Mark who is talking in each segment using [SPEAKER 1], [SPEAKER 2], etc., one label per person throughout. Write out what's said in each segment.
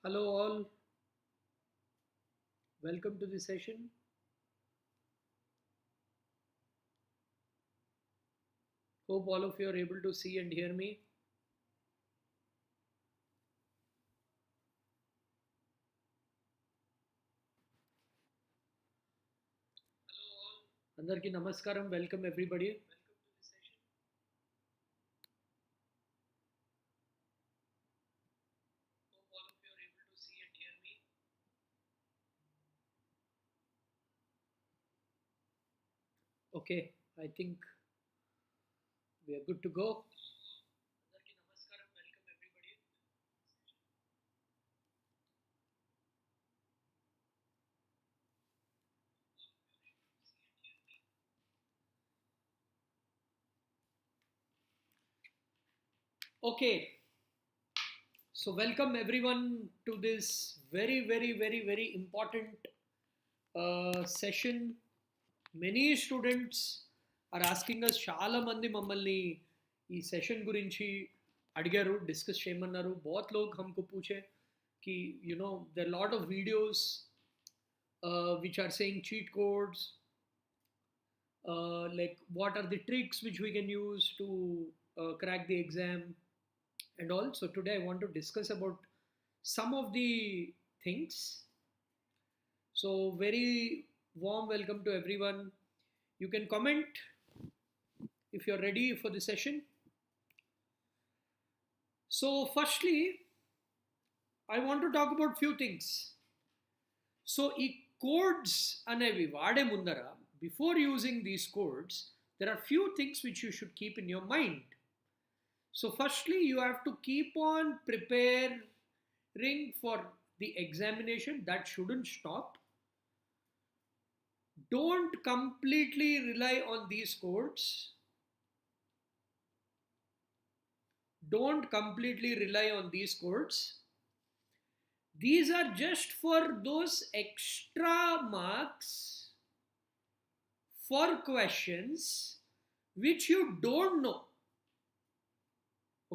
[SPEAKER 1] Hello all, welcome to the session. Hope all of you are able to see and hear me. Andarki namaskaram, welcome everybody. Okay, I think we are good to go. Okay, so welcome everyone to this very important session. Many students are asking us, చాలా మంది మమ్మల్ని ఈ session గురించి అడిగారు, discuss చేయమన్నారు. बहुत लोग हमको पूछे कि there are lot of videos which are saying cheat codes, like what are the tricks which we can use to crack the exam and all. So today I want to discuss about some of the things. So very warm welcome to everyone. You can comment if you're ready for the session. So firstly, I want to talk about few things. So ఈ codes అనేవి వాడే ముందర, before using these codes, there are few things which you should keep in your mind. So firstly, you have to keep on preparing for the examination. That shouldn't stop. Don't completely rely on these codes. Don't completely rely on these codes. These are just for those extra marks for questions which you don't know.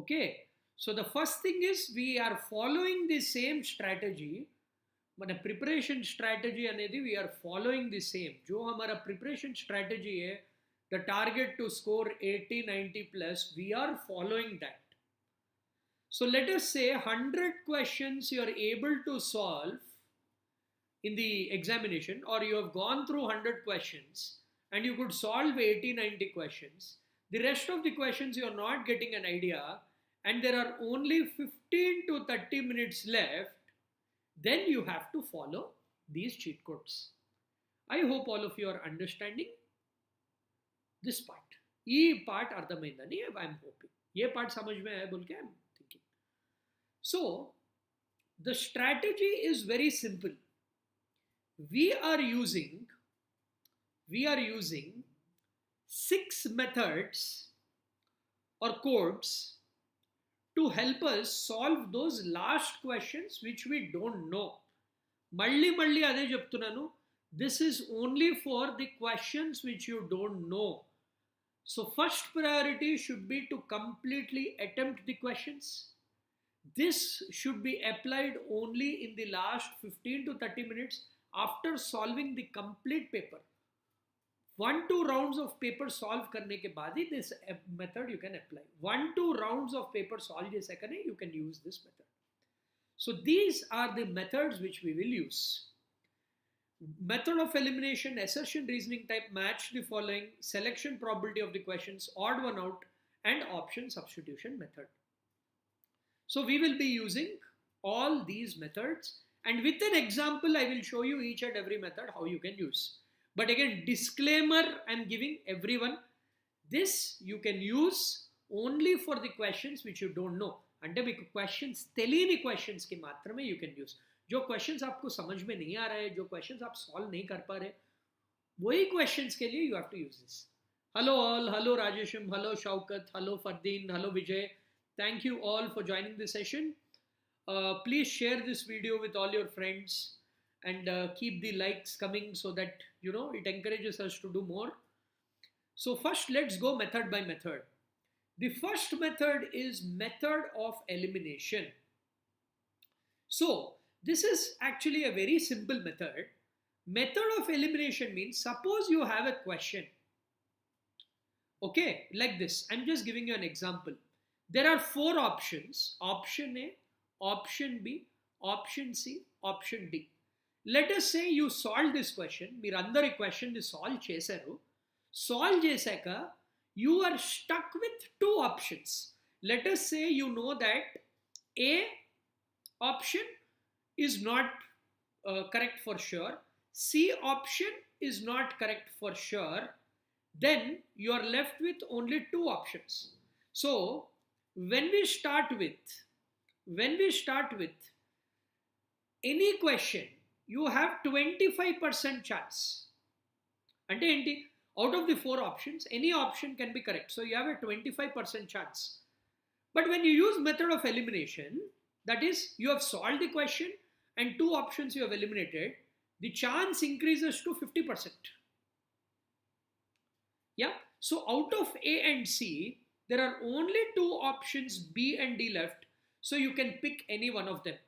[SPEAKER 1] Okay, so the first thing is we are following the same strategy. మన preparation strategy అనేది we are following the same. जो हमारा preparation strategy है, the target to score 80-90 plus, we are following that. So let us say 100 questions you are able to solve in the examination, or you have gone through 100 questions and you could solve 80-90 questions. The rest of the questions you are not getting an idea and there are only 15 to 30 minutes left. Then you have to follow these cheat codes. I hope all of you are understanding this part. ये part अर्थమైందని I'm hoping. ये part समझ में आया बोल के I'm thinking. So the strategy is very simple. We are using 6 methods or codes to help us solve those last questions which we don't know. మళ్ళీ అదే చెప్తున్నాను, this is only for the questions which you don't know. So first priority should be to completely attempt the questions. This should be applied only in the last 15 to 30 minutes after solving the complete paper. 1-2 rounds of paper solve करने के बाद ही this method you can apply. 1-2 rounds of paper solve जैसे करें, you can use this method. So these are the methods which we will use. Method of elimination, assertion, reasoning type, match the following, selection probability of the questions, odd one out, and option substitution method. So we will be using all these methods, and with an example I will show you each and every method how you can use. But again, disclaimer I'm giving everyone, this you can use only for the questions which you don't know. అంటే మీకు questions తెలియని questions की మాత్రమే you can use. जो questions आपको समझ में नहीं आ रहा है, जो क्वेश्चंस आप सॉल्व नहीं कर पा रहे, वही क्वेश्चंस के लिए you have to use this. Hello all, hello Rajesham, hello Shaukat, hello Fardeen, hello Vijay. Thank you all for joining this session. Please share this video with all your friends and keep the likes coming so that it encourages us to do more. So first let's go method by method. The first method is method of elimination. So This is actually a very simple method. Method of elimination means, suppose you have a question. Okay, like this. I'm just giving you an example. There are 4 options: option A, option B, option C, option D. Let us say you solve this question. మీరు అందరు ఈ question ని solve చేశారు. Solve చేశాక you are stuck with 2 options. Let us say you know that A option is not correct for sure. C option is not correct for sure. Then you are left with only 2 options. So when we start with any question, you have 25% chance. Ante enti? Out of the 4 options, any option can be correct. So you have a 25% chance. But when you use method of elimination, that is, you have solved the question and 2 options you have eliminated, the chance increases to 50%. Yeah. So out of A and C, there are only 2 options, B and D, left. So you can pick any one of them.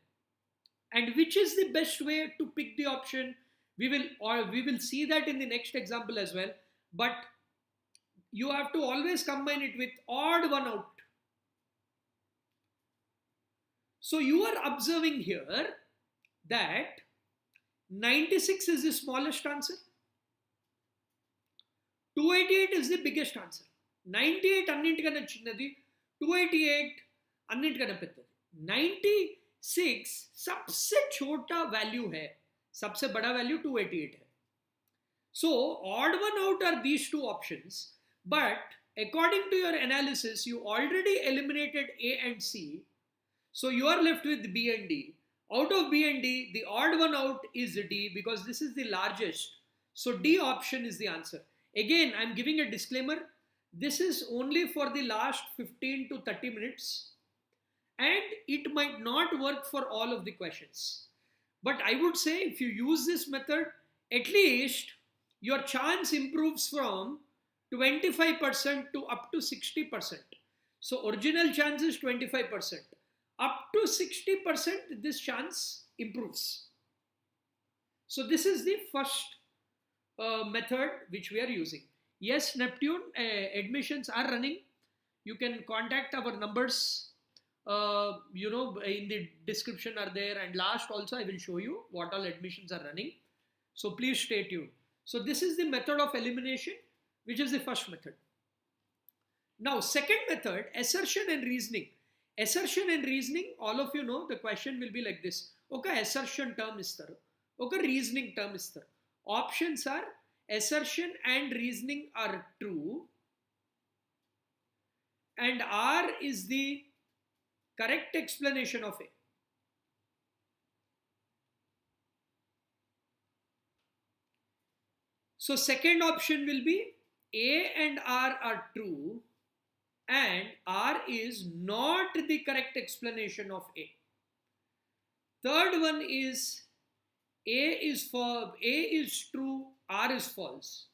[SPEAKER 1] And which is the best way to pick the option? We will see that in the next example as well. But you have to always combine it with odd one out. So you are observing here that 96 is the smallest answer. 288 is the biggest answer. 98 అన్నింటికన్నా చిన్నది, 288 అన్నింటికన్నా పెద్దది. 96 सबसे छोटा value है, सबसे बड़ा value 288 है. So odd one out are these 2 options, but according to your analysis you already eliminated A and C, so you are left with B and D. Out of B and D, the odd one out is D because this is the largest. So D option is the answer. Again, I am giving a disclaimer. This is only for the last 15 to 30 minutes and it might not work for all of the questions. But I would say if you use this method, at least your chance improves from 25% to up to 60%. So original chance is 25%. Up to 60% this chance improves. So this is the first method which we are using. Yes, Neptune, admissions are running. You can contact our numbers, in the description are there, and last also I will show you what all admissions are running. So please stay tuned. So this is the method of elimination, which is the first method. Now second method, assertion and reasoning. Assertion and reasoning, all of you know, the question will be like this. Okay, assertion term istaru, okay, reasoning term istaru. Options are assertion and reasoning are true, and R is the correct explanation of A. So second option will be A and R are true and R is not the correct explanation of A. Third one is A is true, R is false.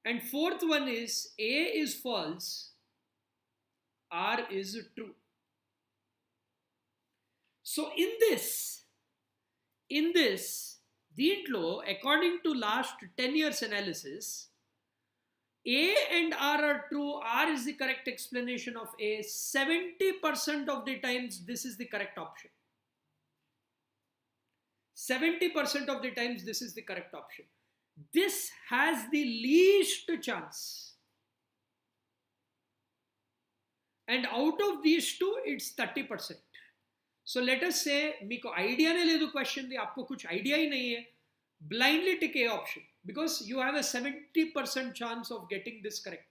[SPEAKER 1] And fourth one is A is false, R is true. So in this, దీంట్లో according to last 10 years analysis, A and R are true, R is the correct explanation of A. 70% of the times this is the correct option. 70% of the times this is the correct option. This has the least chance. And out of these 2, it's 30%. So let us say, meeku idea ne ledu question di, aapko kuch idea hi nahi hai, blindly tick A option because you have a 70% chance of getting this correct.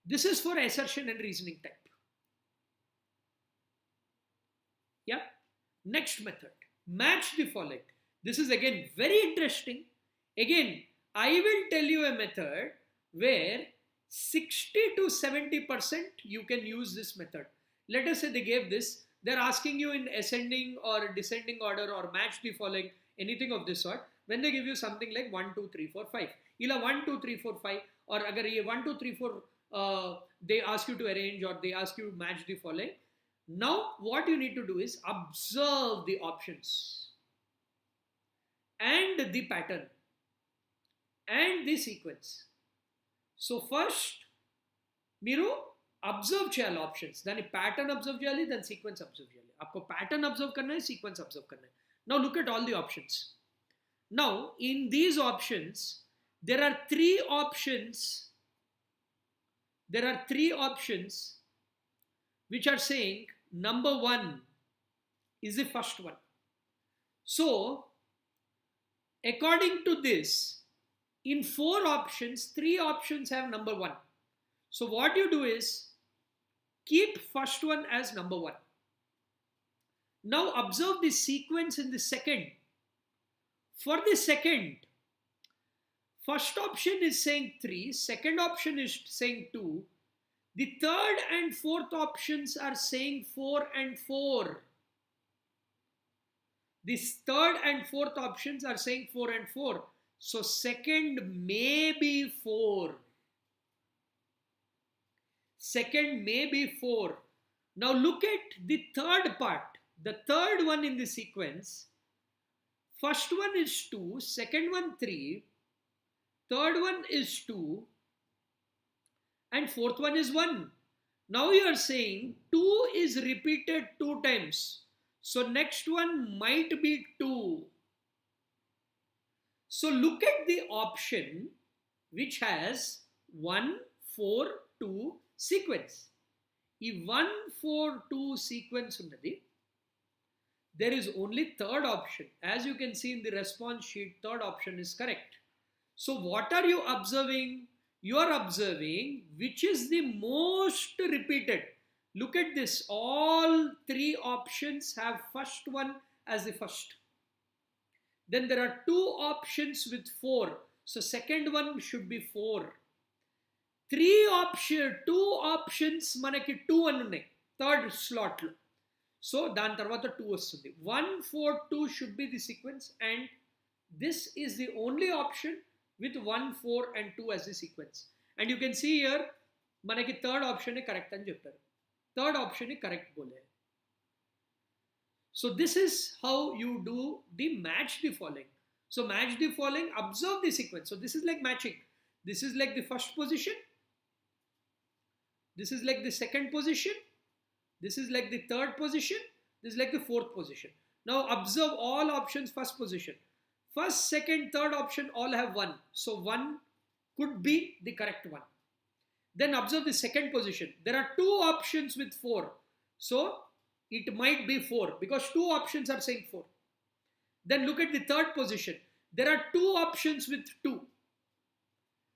[SPEAKER 1] This is for assertion and reasoning type. Yeah. Next method, match the following. This is again very interesting. Again, I will tell you a method where 60 to 70% you can use this method. Let us say they gave this, they're asking you in ascending or descending order or match the following, anything of this sort. When they give you something like 1 2 3 4 5, ila 1 2 3 4 5, or agar ye 1 2 3 4 they ask you to arrange or they ask you to match the following. Now what you need to do is observe the options and the pattern and the sequence. So first మీరు observe చేయాలి options, దాని pattern observe చేయాలి, దాని sequence observe చేయాలి. आपको pattern observe करना है, sequence observe करना है. Now look at all the options. Now in these options there are three options. There are three options which are saying number 1 is the first one. So according to this, in 4 options 3 options have number 1. So what you do is keep first one as number 1. Now observe the sequence in the second. For the second, first option is saying 3, second option is saying 2, the third and fourth options are saying 4 and 4. This third and fourth options are saying 4 and 4. So second may be 4. Second may be 4. Now look at the third part. The third one in the sequence. First one is 2, second one 3, third one is 2, and fourth one is 1. Now you are saying 2 is repeated 2 times. So next one might be 2. So look at the option which has 1, 4, 2 sequence. If 1, 4, 2 sequence unnadi, there is only third option. As you can see in the response sheet, third option is correct. So what are you observing? You are observing which is the most repeated. Look at this. All 3 options have first one as the first. Then there are 2 options with 4. So second one should be 4. 2 options manaki 2 అని ఉన్నాయి third slot లో. So దాని తర్వాత 2 వస్తుంది. 1, 4, 2 should be the sequence, and this is the only option with 1, 4 and 2 as the sequence. And you can see here మనకి third option correct అని చెప్పారు. Third option correct bole. So this is how you do the match the following. So match the following, observe the sequence. So this is like matching. This is like the first position. This is like the second position. This is like the third position. This is like the fourth position. Now observe all options first position. First, second, third option all have 1. So 1 could be the correct one. Then observe the second position. There are 2 options with 4. So it might be 4 because 2 options are saying 4. Then look at the third position. There are 2 options with 2.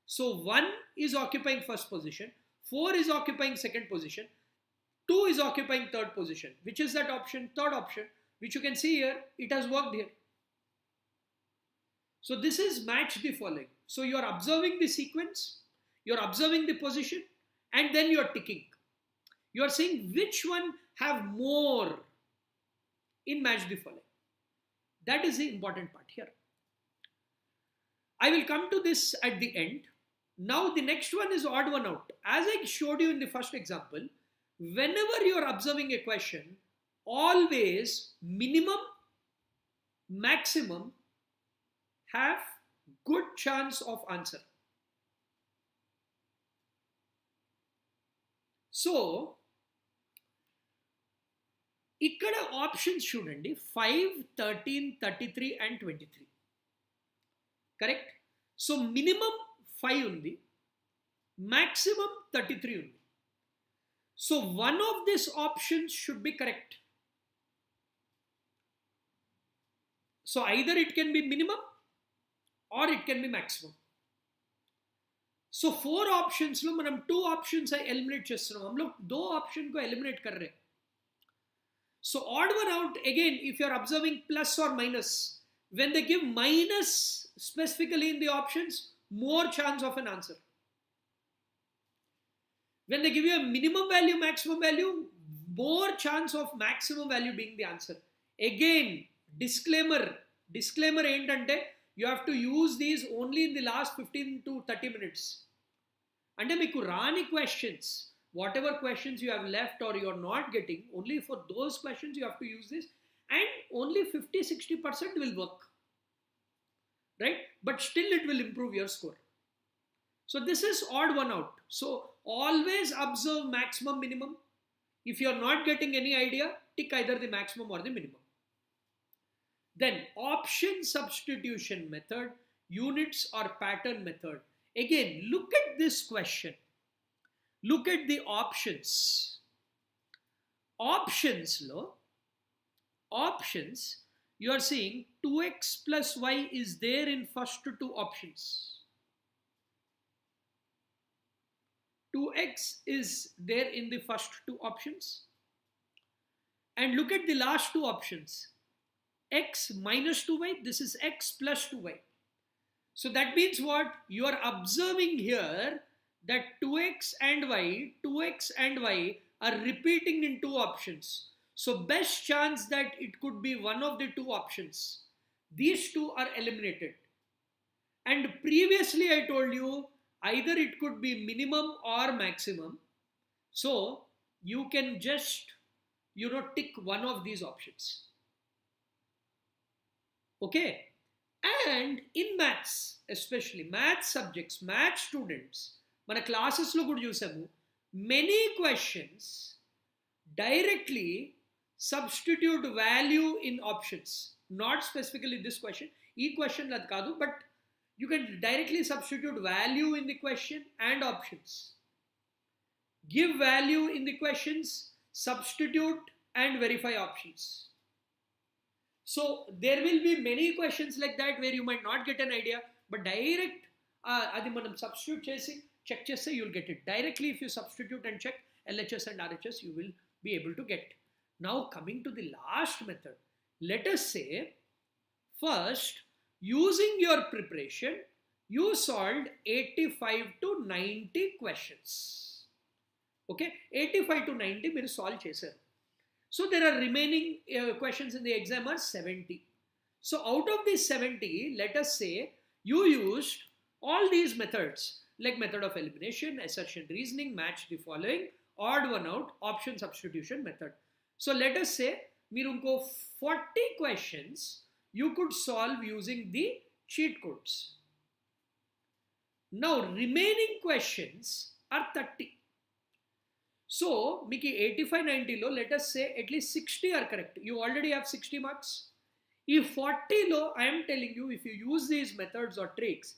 [SPEAKER 1] So 1 is occupying first position. 4 is occupying second position. 2 is occupying third position. Which is that option? Third option. Which you can see here. It has worked here. So this is match the following. So you are observing the sequence. You are observing the position. And then you are ticking. You are saying which one have more in match the following. That is the important part here. I will come to this at the end. Now the next one is odd one out. As I showed you in the first example, whenever you are observing a question, always minimum, maximum have good chance of answer. So ఇక్కడ options చూడండి 5, 13, 33 and 23. Correct. So minimum 5 ఉంది, maximum 33 ఉంది. So one of these options should be correct. So either it can be minimum or it can be maximum. So 4 options lo manam 2 options ay eliminate chestunam. Hum log 2 option ko eliminate kar rahe. So odd one out, again if you are observing plus or minus, when they give minus specifically in the options, more chance of an answer. When they give you a minimum value, maximum value, more chance of maximum value being the answer. Again, disclaimer ఏంటంటే you have to use these only in the last 15 to 30 minutes. అంటే మీకు రాని questions, whatever questions you have left or you are not getting, only for those questions you have to use this, and only 50-60% will work, right? But still it will improve your score. So this is odd one out. So always observe maximum, minimum. If you are not getting any idea, tick either the maximum or the minimum. Then option substitution method, units or pattern method. Again, look at this question. Look at the options. Options, you are seeing 2x plus y is there in first two options. 2x is there in the first two options. And look at the last two options. X minus 2y, this is x plus 2y. So that means what? You are observing here that 2x and y are repeating in two options. So best chance that it could be one of the two options. These two are eliminated. And previously I told you either it could be minimum or maximum. So you can just, tick one of these options. Okay. And in maths, especially math subjects, math students, మన క్లాసెస్లో కూడా చూసాము, many questions directly substitute value in options. Not specifically this question. ఈ question అది కాదు, but you can directly substitute value in the question and options. Give value in the questions, substitute and verify options. So there will be many questions like that where you might not get an idea, but direct adi manam substitute chesi check cheste you'll get it directly. If you substitute and check LHS and RHS, you will be able to get. Now coming to the last method, let us say first, using your preparation, you solved 85 to 90 questions. Okay, 85 to 90 మీరు solve చేశారు. So there are remaining questions in the exam are 70. So out of these 70, let us say you used all these methods, like method of elimination, assertion reasoning, match the following, odd one out, option substitution method. So let us say మీరు ఇంకో 40 questions you could solve using the cheat codes. Now remaining questions are 30. So, Miki 85-90 lo, let us say at least 60 are correct. You already have 60 marks. If 40 lo, I am telling you, if you use these methods or tricks,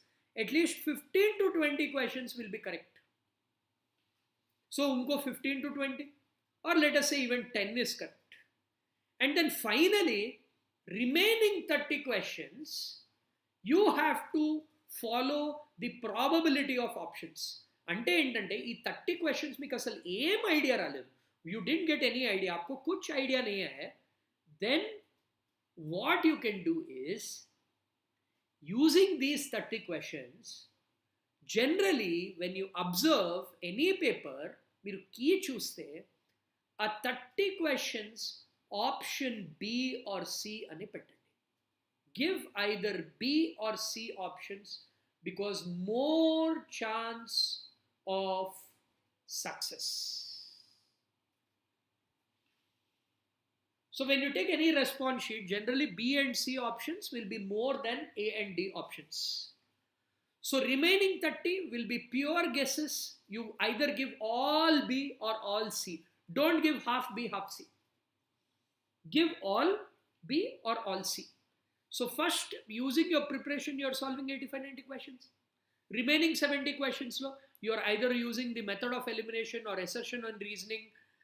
[SPEAKER 1] at least 15 to 20 questions will be correct. So, unko 15 to 20, or let us say even 10 is correct. And then finally, remaining 30 questions, you have to follow the probability of options. అంటే ఏంటంటే ఈ 30 questions మీకు అసలు ఏం idea రాలేదు, you didn't get any idea, आपको कुछ idea नहीं है, then what you can do is, using these 30 questions, generally when you observe any paper, మీరు కీ చూస్తే ఆ 30 questions option B or C అని పెట్టండి. Give either B or C options, because more chance of success. So when you take any response sheet, generally B and C options will be more than A and D options. So remaining 30 will be pure guesses. You either give all B or all C. Don't give half B, half C. Give all B or all C. So first, using your preparation, you are solving 85-90 questions. Remaining 70 questions, you are either using the method of elimination or assertion and reasoning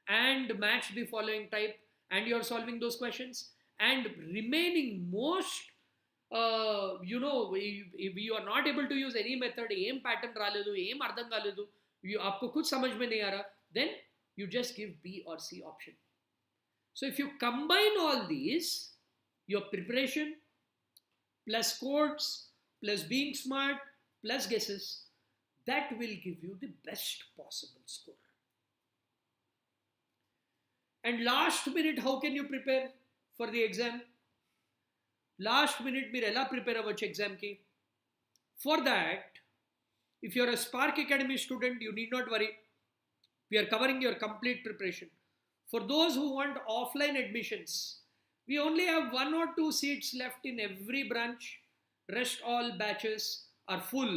[SPEAKER 1] and match the following type, and you are solving those questions. And remaining most, if you are not able to use any method, aim pattern raledu, aim ardham kaledu, aapko kuch samajh mein nahi aa raha, then you just give B or C option. So if you combine all these, your preparation plus codes plus being smart plus guesses, that will give you the best possible score. And last minute, how can you prepare for the exam? Last minute, మీరు ఎలా prepare అవ్వచ్చు exam కి? For that, If you're a Spark Academy student, you need not worry. We are covering your complete preparation. For those who want offline admissions, we only have 1 or 2 seats left in every branch. Rest all batches are full.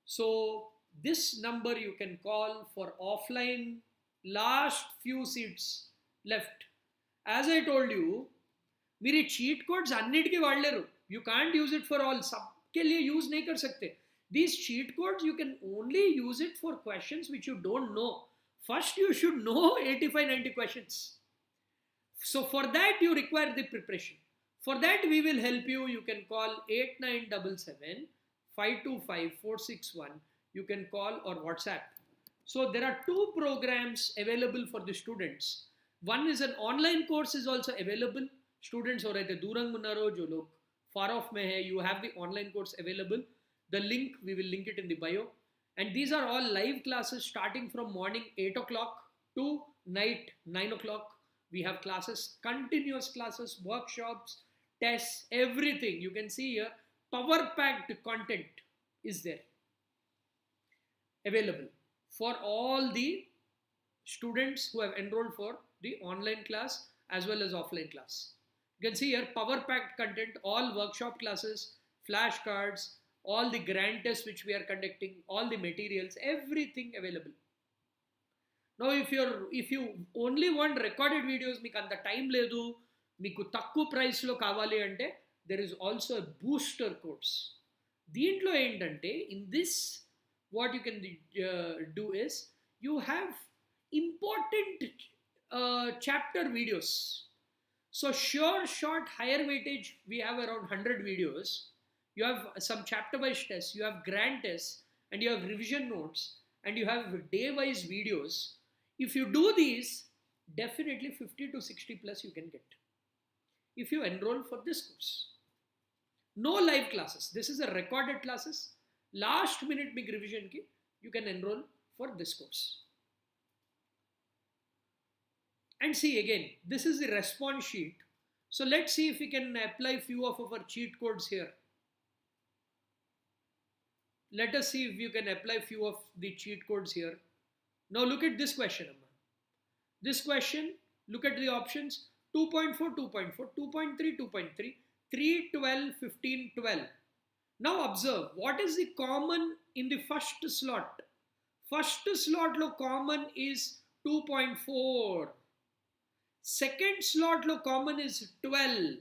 [SPEAKER 1] So this number you can call for offline, last few seats left. As I told you, మీరు ఈ cheat codes అన్నిటికీ వాడలేరు. You can't use it for all, सबके लिए use नहीं कर सकते. These cheat codes you can only use it for questions which you don't know. First you should know 85-90 questions. So for that you require the preparation. For that we will help you. You can call 8977 525 461. You can call or WhatsApp. So there are 2 programs available for the students. One is an online course is also available. Students हो रहे थे दूरंग उन्नारो जो लोग far off में है, you have the online course available. The link, we will link it in the bio. And these are all live classes starting from morning 8 o'clock to night 9 o'clock. We have classes, continuous classes, workshops, tests, everything. You can see here, power-packed content is there available for all the students who have enrolled for the online class as well as offline class. You can see here power-packed content, all workshop classes, flashcards, all the grand tests which we are conducting, all the materials, everything available. Now if you only want recorded videos, meeku anta time ledu, meeku takku price lo kavali ante, there is also a booster course. Deentlo entante, in this what you can do is you have important chapter videos. So sure, short, higher weightage, we have around 100 videos. You have some chapter-wise tests, you have grand tests, and you have revision notes, and you have day-wise videos. If you do these, definitely 50 to 60 plus you can get. If you enroll for this course. No live classes. This is a recorded classes. Last minute big revision ki, you can enroll for this course. And see again, this is the response sheet. So let's see if we can apply few of our cheat codes here. Let us see if you can apply few of the cheat codes here. Now look at this question. This question, look at the options. 2.4, 2.4, 2.3, 2.3, 3, 12, 15, 12. Now observe, what is the common in the first slot? First slot lo common is 2.4. Second slot lo common is 12.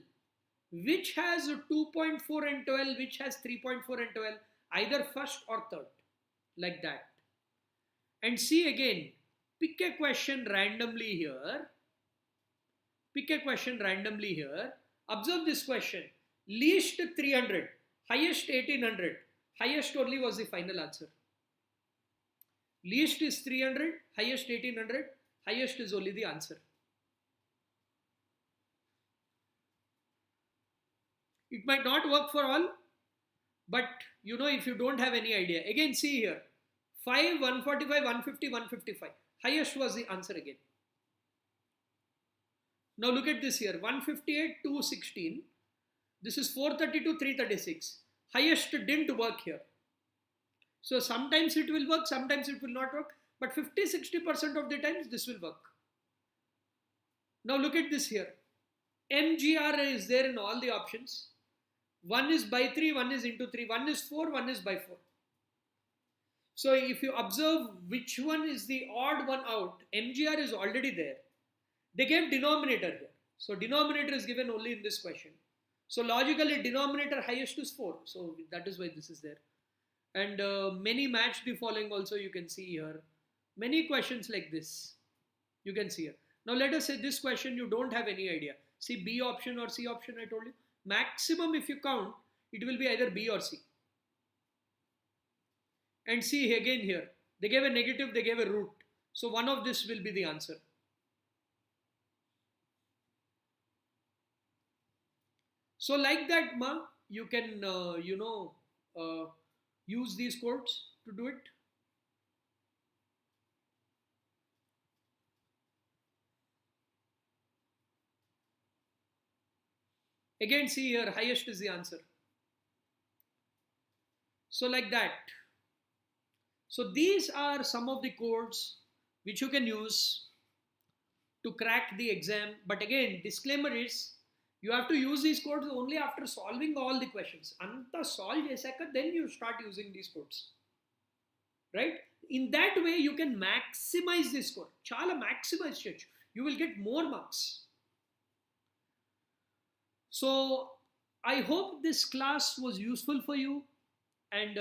[SPEAKER 1] Which has 2.4 and 12, which has 3.4 and 12? Either first or third. Like that. And see again, pick a question randomly here. Pick a question randomly here. Observe this question. Least 300, highest 1800. Highest only was the final answer. Least is 300, highest 1800. Highest is only the answer. It might not work for all, but you know, if you don't have any idea. Again, see here. 5, 145, 150, 155. Highest was the answer again. Now look at this here. 158, 216. This is 432, 336. Highest didn't work here. So sometimes it will work, sometimes it will not work. But 50-60% of the times this will work. Now look at this here. MGR is there in all the options. 1 is by 3, 1 is into 3, 1 is 4, 1 is by 4. So if you observe which one is the odd one out, MGR is already there. They gave denominator here. So denominator is given only in this question. So logically denominator highest is 4. So that is why this is there. And many match the following also you can see here. Many questions like this you can see here. Now let us say this question you don't have any idea. See B option or C option I told you. Maximum if you count, it will be either B or C. And see again here. They gave a negative, they gave a root. So one of this will be the answer. So like that, you can, use these codes to do it. Again, see here, highest is the answer. So like that. So these are some of the codes which you can use to crack the exam. But again, disclaimer is you have to use these codes only after solving all the questions. Anta solve chesaka, then you start using these codes. Right? In that way, you can maximize this score. Chala maximize cheyochu. You will get more marks. So I hope this class was useful for you, and